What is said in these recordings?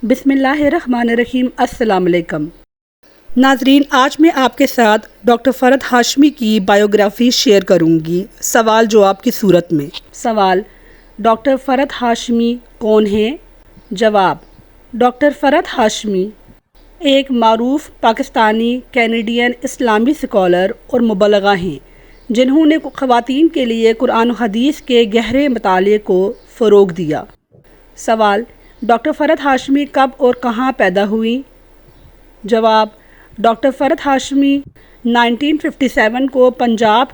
بسم اللہ الرحمن الرحیم۔ السلام علیکم ناظرین، آج میں آپ کے ساتھ ڈاکٹر فرحت ہاشمی کی بائیوگرافی شیئر کروں گی سوال جواب کی صورت میں۔ سوال: ڈاکٹر فرحت ہاشمی کون ہیں؟ جواب: ڈاکٹر فرحت ہاشمی ایک معروف پاکستانی کینیڈین اسلامی اسکالر اور مبلغہ ہیں جنہوں نے خواتین کے لیے قرآن و حدیث کے گہرے مطالعے کو فروغ دیا۔ سوال: ڈاکٹر فرحت ہاشمی کب اور کہاں پیدا ہوئیں؟ جواب: ڈاکٹر فرحت ہاشمی 1957 کو پنجاب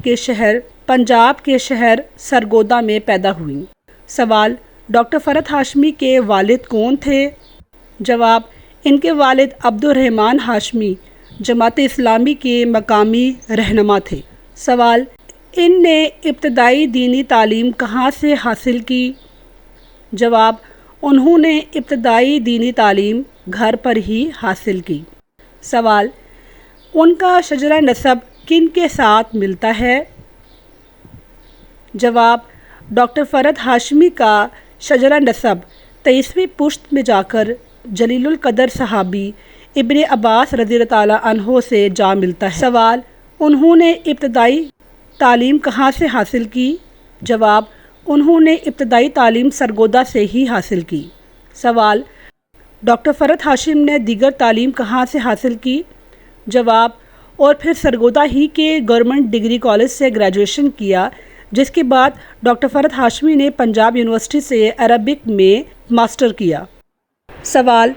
کے شہر سرگودا میں پیدا ہوئیں۔ سوال: ڈاکٹر فرحت ہاشمی کے والد کون تھے؟ جواب: ان کے والد عبدالرحمن ہاشمی جماعت اسلامی کے مقامی رہنما تھے۔ سوال: ان نے ابتدائی دینی تعلیم کہاں سے حاصل کی؟ جواب: انہوں نے ابتدائی دینی تعلیم گھر پر ہی حاصل کی۔ سوال: ان کا شجرہ نسب کن کے ساتھ ملتا ہے؟ جواب: ڈاکٹر فرحت ہاشمی کا شجرہ نسب 23ویں پشت میں جا کر جلیل القدر صحابی ابن عباس رضی اللہ تعالیٰ عنہ سے جا ملتا ہے۔ سوال: انہوں نے ابتدائی تعلیم کہاں سے حاصل کی؟ جواب: انہوں نے ابتدائی تعلیم سرگودا سے ہی حاصل کی۔ سوال: ڈاکٹر فرحت ہاشمی نے دیگر تعلیم کہاں سے حاصل کی؟ جواب: اور پھر سرگودا ہی کے گورنمنٹ ڈگری کالج سے گریجویشن کیا، جس کے بعد ڈاکٹر فرحت ہاشمی نے پنجاب یونیورسٹی سے عربک میں ماسٹر کیا۔ سوال: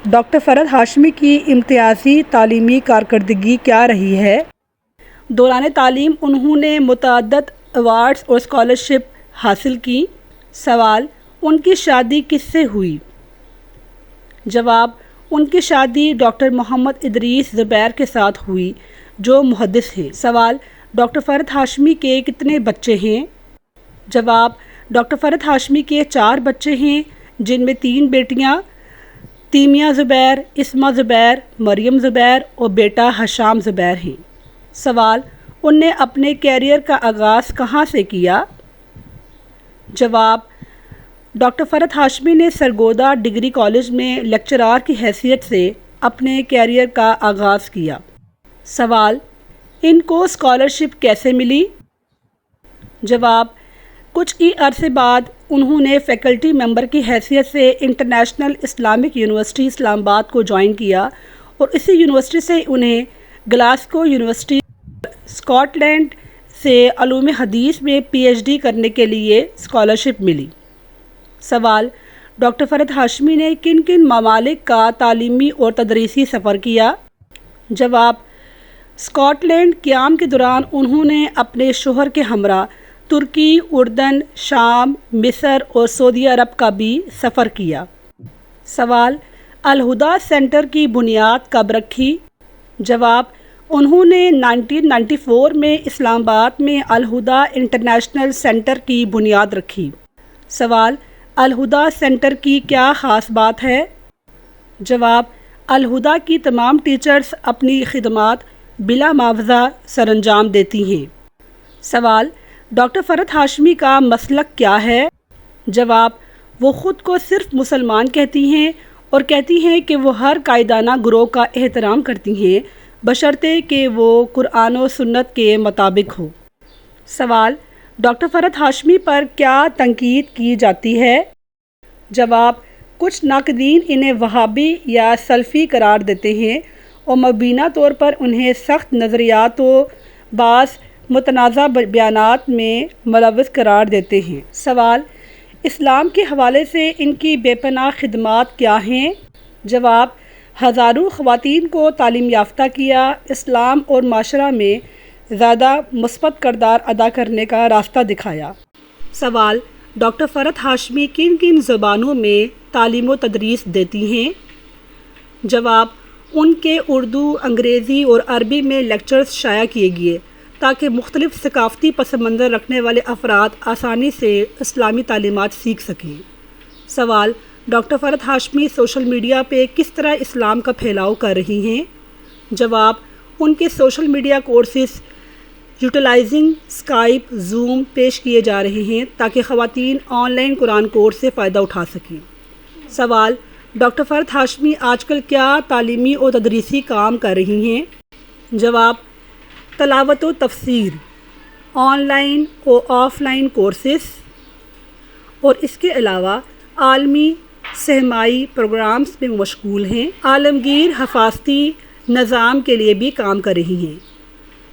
ڈاکٹر فرحت ہاشمی کی امتیازی تعلیمی کارکردگی کیا رہی ہے؟ دوران تعلیم انہوں نے متعدد ایوارڈز اور اسکالرشپ حاصل کی۔ سوال: ان کی شادی کس سے ہوئی؟ جواب: ان کی شادی ڈاکٹر محمد ادریس زبیر کے ساتھ ہوئی جو محدث ہیں۔ سوال: ڈاکٹر فرحت ہاشمی کے کتنے بچے ہیں؟ جواب: ڈاکٹر فرحت ہاشمی کے 4 بچے ہیں، جن میں 3 بیٹیاں تیمیہ زبیر، اسما زبیر، مریم زبیر اور بیٹا حشام زبیر ہیں۔ سوال: ان نے اپنے کیریئر کا آغاز کہاں سے کیا؟ جواب: ڈاکٹر فرحت ہاشمی نے سرگودا ڈگری کالج میں لیکچرار کی حیثیت سے اپنے کیریئر کا آغاز کیا۔ سوال: ان کو اسکالرشپ کیسے ملی؟ جواب: کچھ ہی عرصے بعد انہوں نے فیکلٹی ممبر کی حیثیت سے انٹرنیشنل اسلامک یونیورسٹی اسلام آباد کو جوائن کیا اور اسی یونیورسٹی سے انہیں گلاسگو یونیورسٹی اسکاٹ لینڈ سے علوم حدیث میں PhD کرنے کے لیے اسکالرشپ ملی۔ سوال: ڈاکٹر فرحت ہاشمی نے کن کن ممالک کا تعلیمی اور تدریسی سفر کیا؟ جواب: اسکاٹ لینڈ قیام کے دوران انہوں نے اپنے شوہر کے ہمراہ ترکی، اردن، شام، مصر اور سعودی عرب کا بھی سفر کیا۔ سوال: الہدیٰ سینٹر کی بنیاد کب رکھی؟ جواب: انہوں نے 1994 میں اسلام آباد میں الہدیٰ انٹرنیشنل سینٹر کی بنیاد رکھی۔ سوال: الہدیٰ سینٹر کی کیا خاص بات ہے؟ جواب: الہدیٰ کی تمام ٹیچرز اپنی خدمات بلا معاوضہ سر انجام دیتی ہیں۔ سوال: ڈاکٹر فرحت ہاشمی کا مسلک کیا ہے؟ جواب: وہ خود کو صرف مسلمان کہتی ہیں اور کہتی ہیں کہ وہ ہر قائدانہ گروہ کا احترام کرتی ہیں بشرطے کہ وہ قرآن و سنت کے مطابق ہو۔ سوال: ڈاکٹر فرحت ہاشمی پر کیا تنقید کی جاتی ہے؟ جواب: کچھ ناقدین انہیں وہابی یا سلفی قرار دیتے ہیں اور مبینہ طور پر انہیں سخت نظریات و بعض متنازع بیانات میں ملوث قرار دیتے ہیں۔ سوال: اسلام کے حوالے سے ان کی بے پناہ خدمات کیا ہیں؟ جواب: ہزاروں خواتین کو تعلیم یافتہ کیا، اسلام اور معاشرہ میں زیادہ مثبت کردار ادا کرنے کا راستہ دکھایا۔ سوال: ڈاکٹر فرحت ہاشمی کن کن زبانوں میں تعلیم و تدریس دیتی ہیں؟ جواب: ان کے اردو، انگریزی اور عربی میں لیکچرز شائع کیے گئے تاکہ مختلف ثقافتی پس منظر رکھنے والے افراد آسانی سے اسلامی تعلیمات سیکھ سکیں۔ سوال: ڈاکٹر فرحت ہاشمی سوشل میڈیا پہ کس طرح اسلام کا پھیلاؤ کر رہی ہیں؟ جواب: ان کے social media courses utilizing Skype, Zoom پیش کیے جا رہے ہیں تاکہ خواتین آن لائن قرآن کورس سے فائدہ اٹھا سکیں۔ سوال: ڈاکٹر فرحت ہاشمی آج کل کیا تعلیمی اور تدریسی کام کر رہی ہیں؟ جواب: تلاوت و تفسیر، آن لائن و آف لائن کورسز، اور اس کے علاوہ عالمی سہمائی پروگرامز میں مشغول ہیں۔ عالمگیر حفاظتی نظام کے لیے بھی کام کر رہی ہیں۔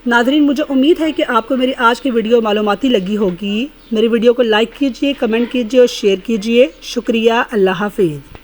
ناظرین، مجھے امید ہے کہ آپ کو میری آج کی ویڈیو معلوماتی لگی ہوگی۔ میری ویڈیو کو لائک کیجیے، کمنٹ کیجیے اور شیئر کیجیے۔ شکریہ۔ اللہ حافظ۔